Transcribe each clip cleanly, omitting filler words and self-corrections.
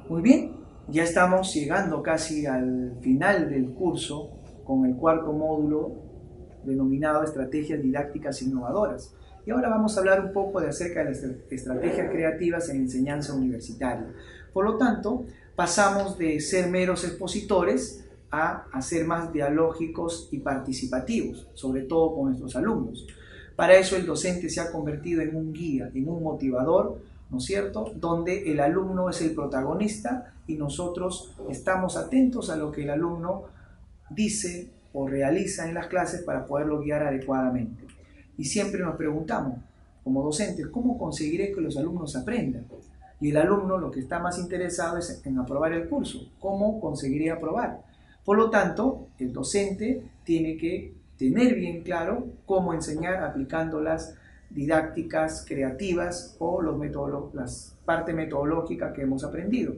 Muy bien, ya estamos llegando casi al final del curso con el cuarto módulo denominado Estrategias Didácticas Innovadoras. Y ahora vamos a hablar un poco acerca de las estrategias creativas en enseñanza universitaria. Por lo tanto, pasamos de ser meros expositores a ser más dialógicos y participativos, sobre todo con nuestros alumnos. Para eso el docente se ha convertido en un guía, en un motivador, ¿no es cierto?, donde el alumno es el protagonista y nosotros estamos atentos a lo que el alumno dice o realiza en las clases para poderlo guiar adecuadamente. Y siempre nos preguntamos, como docentes, ¿cómo conseguiré que los alumnos aprendan? Y el alumno lo que está más interesado es en aprobar el curso. ¿Cómo conseguiré aprobar? Por lo tanto, el docente tiene que tener bien claro cómo enseñar aplicando las didácticas creativas o las partes metodológicas que hemos aprendido.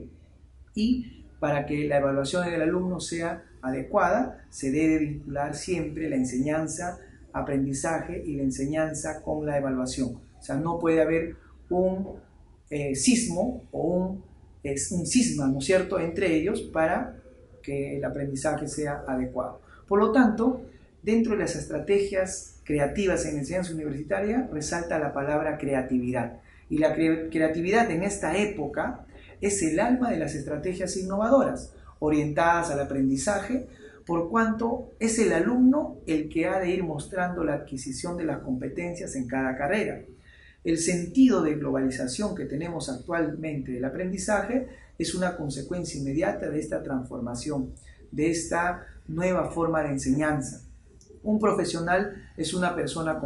Y para que la evaluación del alumno sea adecuada, se debe vincular siempre la enseñanza, aprendizaje y la enseñanza con la evaluación. O sea, no puede haber un sismo o un cisma, ¿no es cierto?, entre ellos para que el aprendizaje sea adecuado. Por lo tanto, dentro de las estrategias creativas en enseñanza universitaria resalta la palabra creatividad. Y la creatividad en esta época es el alma de las estrategias innovadoras, orientadas al aprendizaje, por cuanto es el alumno el que ha de ir mostrando la adquisición de las competencias en cada carrera. El sentido de globalización que tenemos actualmente del aprendizaje es una consecuencia inmediata de esta transformación, de esta nueva forma de enseñanza. Un profesional es una persona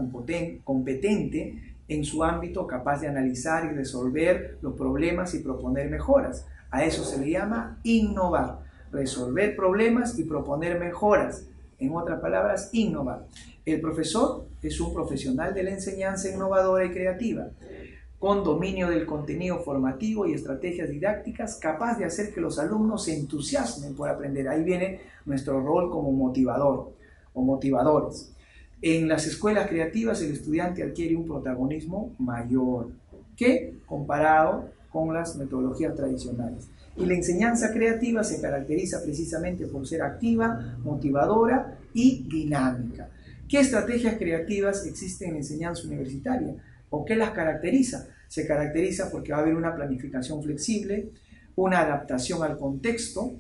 competente en su ámbito, capaz de analizar y resolver los problemas y proponer mejoras. A eso se le llama innovar, resolver problemas y proponer mejoras. En otras palabras, innovar. El profesor es un profesional de la enseñanza innovadora y creativa, con dominio del contenido formativo y estrategias didácticas, capaz de hacer que los alumnos se entusiasmen por aprender. Ahí viene nuestro rol como motivador o motivadores. En las escuelas creativas el estudiante adquiere un protagonismo mayor que comparado con las metodologías tradicionales. Y la enseñanza creativa se caracteriza precisamente por ser activa, motivadora y dinámica. ¿Qué estrategias creativas existen en enseñanza universitaria? ¿O qué las caracteriza? Se caracteriza porque va a haber una planificación flexible, una adaptación al contexto,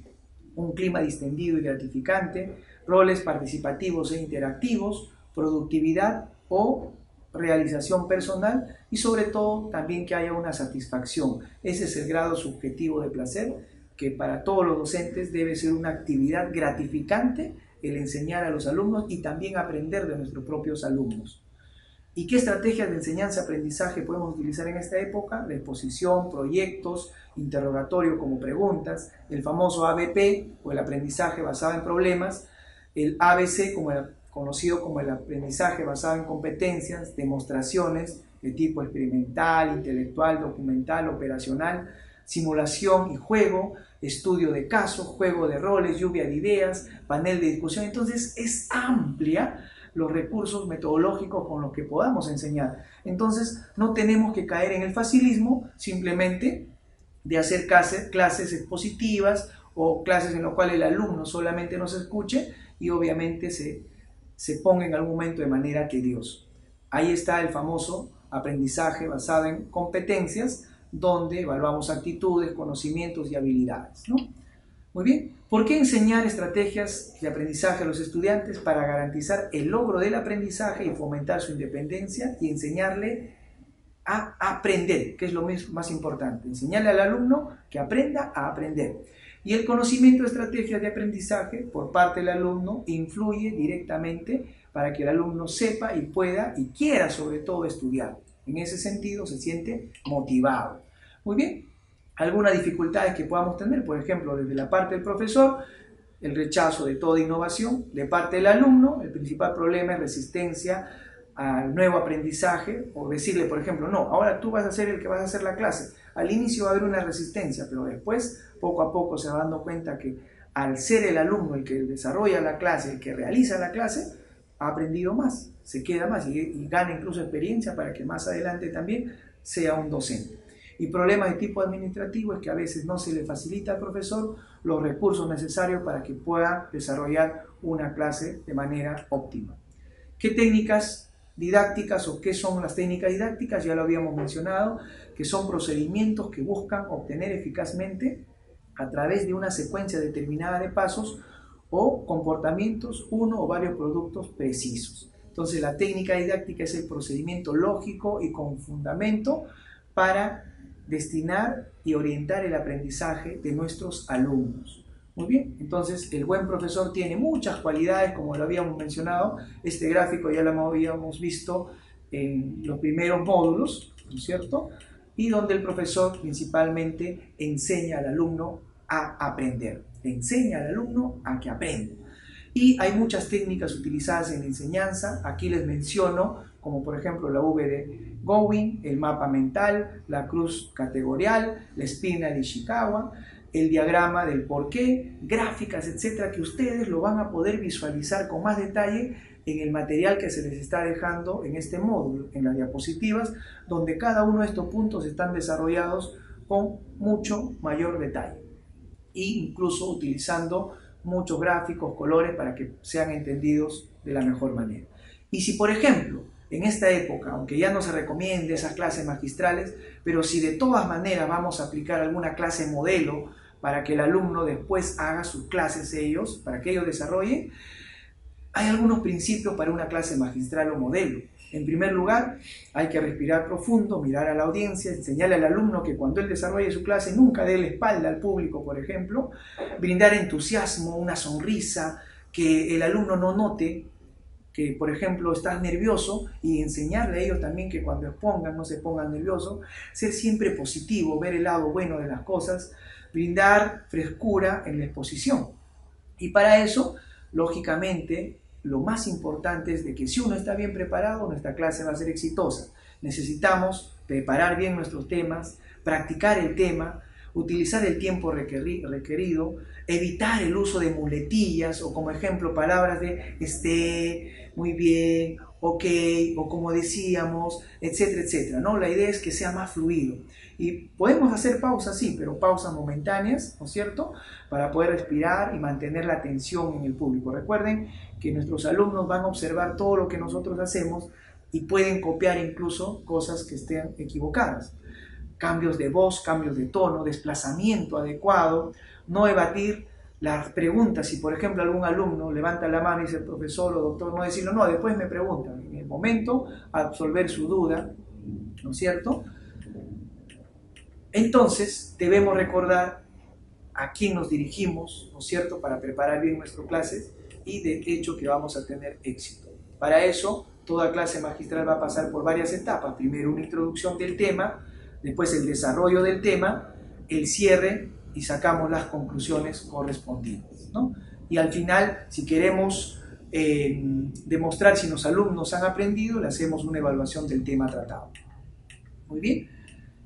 un clima distendido y gratificante, roles participativos e interactivos, productividad o realización personal y sobre todo también que haya una satisfacción. Ese es el grado subjetivo de placer, que para todos los docentes debe ser una actividad gratificante el enseñar a los alumnos y también aprender de nuestros propios alumnos. ¿Y qué estrategias de enseñanza-aprendizaje podemos utilizar en esta época? La exposición, proyectos, interrogatorio como preguntas, el famoso ABP o el aprendizaje basado en problemas, el ABC conocido como el aprendizaje basado en competencias, demostraciones de tipo experimental, intelectual, documental, operacional, simulación y juego, estudio de casos, juego de roles, lluvia de ideas, panel de discusión. Entonces es amplia los recursos metodológicos con los que podamos enseñar. Entonces no tenemos que caer en el facilismo simplemente de hacer clases expositivas o clases en las cuales el alumno solamente nos escuche y obviamente se ponga en algún momento de manera tediosa. Ahí está el famoso aprendizaje basado en competencias, donde evaluamos actitudes, conocimientos y habilidades, ¿no? Muy bien, ¿por qué enseñar estrategias de aprendizaje a los estudiantes? Para garantizar el logro del aprendizaje y fomentar su independencia y enseñarle a aprender, que es lo más importante, enseñarle al alumno que aprenda a aprender. Y el conocimiento de estrategias de aprendizaje por parte del alumno influye directamente para que el alumno sepa y pueda y quiera sobre todo estudiar. En ese sentido se siente motivado. Muy bien, algunas dificultades que podamos tener, por ejemplo, desde la parte del profesor, el rechazo de toda innovación, de parte del alumno, el principal problema es resistencia al nuevo aprendizaje, o decirle, por ejemplo, no, ahora tú vas a ser el que vas a hacer la clase. Al inicio va a haber una resistencia, pero después, poco a poco, se va dando cuenta que al ser el alumno el que desarrolla la clase, el que realiza la clase, ha aprendido más, se queda más y gana incluso experiencia para que más adelante también sea un docente. Y problemas de tipo administrativo es que a veces no se le facilita al profesor los recursos necesarios para que pueda desarrollar una clase de manera óptima. ¿Qué técnicas didácticas o qué son las técnicas didácticas? Ya lo habíamos mencionado, que son procedimientos que buscan obtener eficazmente a través de una secuencia determinada de pasos o comportamientos uno o varios productos precisos. Entonces la técnica didáctica es el procedimiento lógico y con fundamento para destinar y orientar el aprendizaje de nuestros alumnos. Muy bien, entonces el buen profesor tiene muchas cualidades, como lo habíamos mencionado. Este gráfico ya lo habíamos visto en los primeros módulos, ¿no es cierto? Y donde el profesor principalmente enseña al alumno a aprender, enseña al alumno a que aprenda. Y hay muchas técnicas utilizadas en la enseñanza. Aquí les menciono, como por ejemplo la V de Gowin, el mapa mental, la cruz categorial, la espina de Ishikawa, el diagrama del porqué, gráficas, etcétera, que ustedes lo van a poder visualizar con más detalle en el material que se les está dejando en este módulo, en las diapositivas, donde cada uno de estos puntos están desarrollados con mucho mayor detalle e incluso utilizando muchos gráficos, colores para que sean entendidos de la mejor manera. Y si por ejemplo en esta época, aunque ya no se recomiende esas clases magistrales, pero si de todas maneras vamos a aplicar alguna clase modelo para que el alumno después haga sus clases para que ellos desarrollen, hay algunos principios para una clase magistral o modelo. En primer lugar, hay que respirar profundo, mirar a la audiencia, enseñarle al alumno que cuando él desarrolle su clase nunca dé la espalda al público, por ejemplo, brindar entusiasmo, una sonrisa, que el alumno no note que, por ejemplo, estás nervioso y enseñarle a ellos también que cuando expongan no se pongan nerviosos, ser siempre positivo, ver el lado bueno de las cosas, brindar frescura en la exposición. Y para eso, lógicamente, lo más importante es de que si uno está bien preparado, nuestra clase va a ser exitosa. Necesitamos preparar bien nuestros temas, practicar el tema, utilizar el tiempo requerido, evitar el uso de muletillas o como ejemplo palabras de esté, muy bien, ok, o como decíamos, etcétera, etcétera, ¿no? La idea es que sea más fluido. Y podemos hacer pausas, sí, pero pausas momentáneas, ¿no es cierto?, para poder respirar y mantener la atención en el público. Recuerden que nuestros alumnos van a observar todo lo que nosotros hacemos y pueden copiar incluso cosas que estén equivocadas. Cambios de voz, cambios de tono, desplazamiento adecuado, no evadir las preguntas. Si por ejemplo algún alumno levanta la mano y dice profesor o doctor, no decirlo, no, después me preguntan, en el momento absolver su duda, ¿no es cierto? Entonces debemos recordar a quién nos dirigimos, ¿no es cierto?, para preparar bien nuestras clases y de hecho que vamos a tener éxito. Para eso, toda clase magistral va a pasar por varias etapas. Primero una introducción del tema, después el desarrollo del tema, el cierre y sacamos las conclusiones correspondientes, ¿no? Y al final, si queremos demostrar si los alumnos han aprendido, le hacemos una evaluación del tema tratado. Muy bien.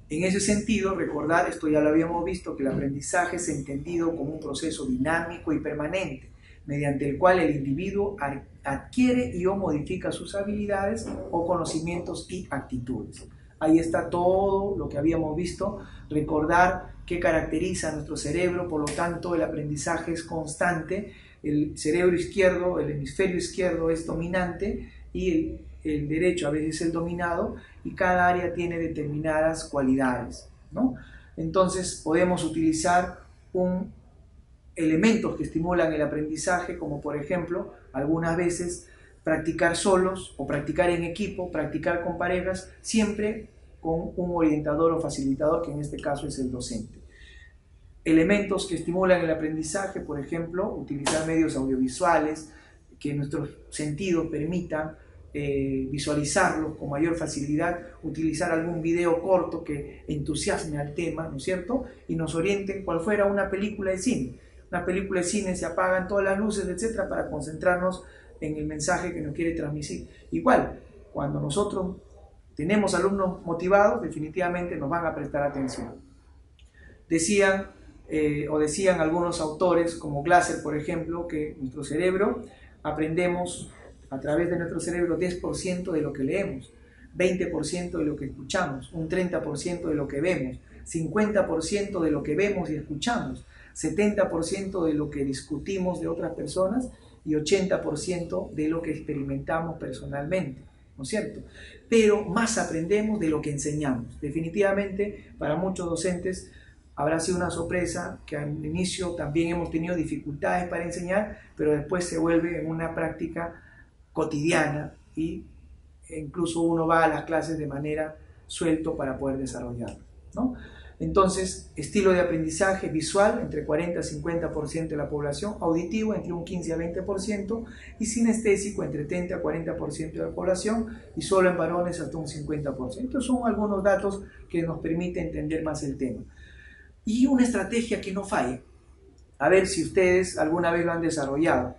En ese sentido, recordar, esto ya lo habíamos visto, que el aprendizaje es entendido como un proceso dinámico y permanente, mediante el cual el individuo adquiere y o modifica sus habilidades o conocimientos y actitudes. Ahí está todo lo que habíamos visto, recordar qué caracteriza a nuestro cerebro, por lo tanto el aprendizaje es constante, el cerebro izquierdo, el hemisferio izquierdo es dominante y el derecho a veces es el dominado y cada área tiene determinadas cualidades, ¿no? Entonces podemos utilizar elementos que estimulan el aprendizaje, como por ejemplo, algunas veces practicar solos o practicar en equipo, practicar con parejas, siempre con un orientador o facilitador, que en este caso es el docente. Elementos que estimulan el aprendizaje, por ejemplo, utilizar medios audiovisuales, que nuestros sentidos permitan visualizarlos con mayor facilidad, utilizar algún video corto que entusiasme al tema, ¿no es cierto?, y nos orienten cual fuera una película de cine. Una película de cine se apagan todas las luces, etcétera, para concentrarnos en el mensaje que nos quiere transmitir. Igual, cuando nosotros tenemos alumnos motivados, definitivamente nos van a prestar atención. Decían algunos autores, como Glasser, por ejemplo, que nuestro cerebro, aprendemos a través de nuestro cerebro 10% de lo que leemos, 20% de lo que escuchamos, un 30% de lo que vemos, 50% de lo que vemos y escuchamos, 70% de lo que discutimos de otras personas y 80% de lo que experimentamos personalmente, ¿no es cierto? Pero más aprendemos de lo que enseñamos. Definitivamente, para muchos docentes habrá sido una sorpresa que al inicio también hemos tenido dificultades para enseñar, pero después se vuelve en una práctica cotidiana y incluso uno va a las clases de manera suelto para poder desarrollarlo, ¿no? Entonces, estilo de aprendizaje visual entre 40 y 50% de la población, auditivo entre un 15 a 20% y sinestésico entre 30 a 40% de la población y solo en varones hasta un 50%. Estos son algunos datos que nos permiten entender más el tema. Y una estrategia que no falle, a ver si ustedes alguna vez lo han desarrollado.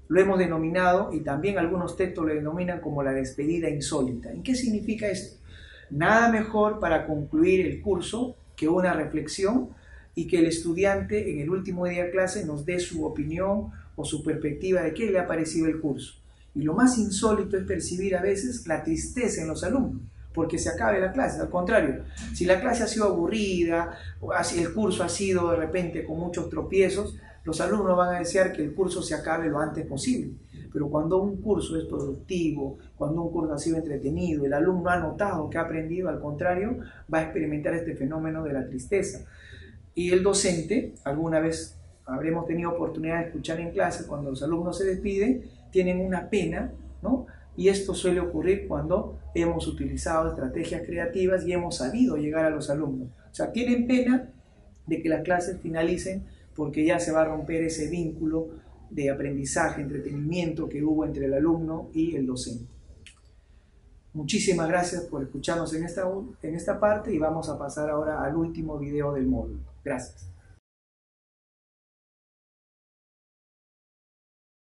Lo hemos denominado, y también algunos textos lo denominan como la despedida insólita. ¿En qué significa esto? Nada mejor para concluir el curso que una reflexión y que el estudiante en el último día de clase nos dé su opinión o su perspectiva de qué le ha parecido el curso. Y lo más insólito es percibir a veces la tristeza en los alumnos, porque se acabe la clase. Al contrario, si la clase ha sido aburrida, o el curso ha sido de repente con muchos tropiezos, los alumnos van a desear que el curso se acabe lo antes posible. Pero cuando un curso es productivo, cuando un curso ha sido entretenido, el alumno ha notado que ha aprendido, al contrario, va a experimentar este fenómeno de la tristeza. Y el docente, alguna vez habremos tenido oportunidad de escuchar en clase, cuando los alumnos se despiden, tienen una pena, ¿no? Y esto suele ocurrir cuando hemos utilizado estrategias creativas y hemos sabido llegar a los alumnos. O sea, tienen pena de que las clases finalicen porque ya se va a romper ese vínculo de aprendizaje, entretenimiento que hubo entre el alumno y el docente. Muchísimas gracias por escucharnos en esta parte y vamos a pasar ahora al último video del módulo. Gracias.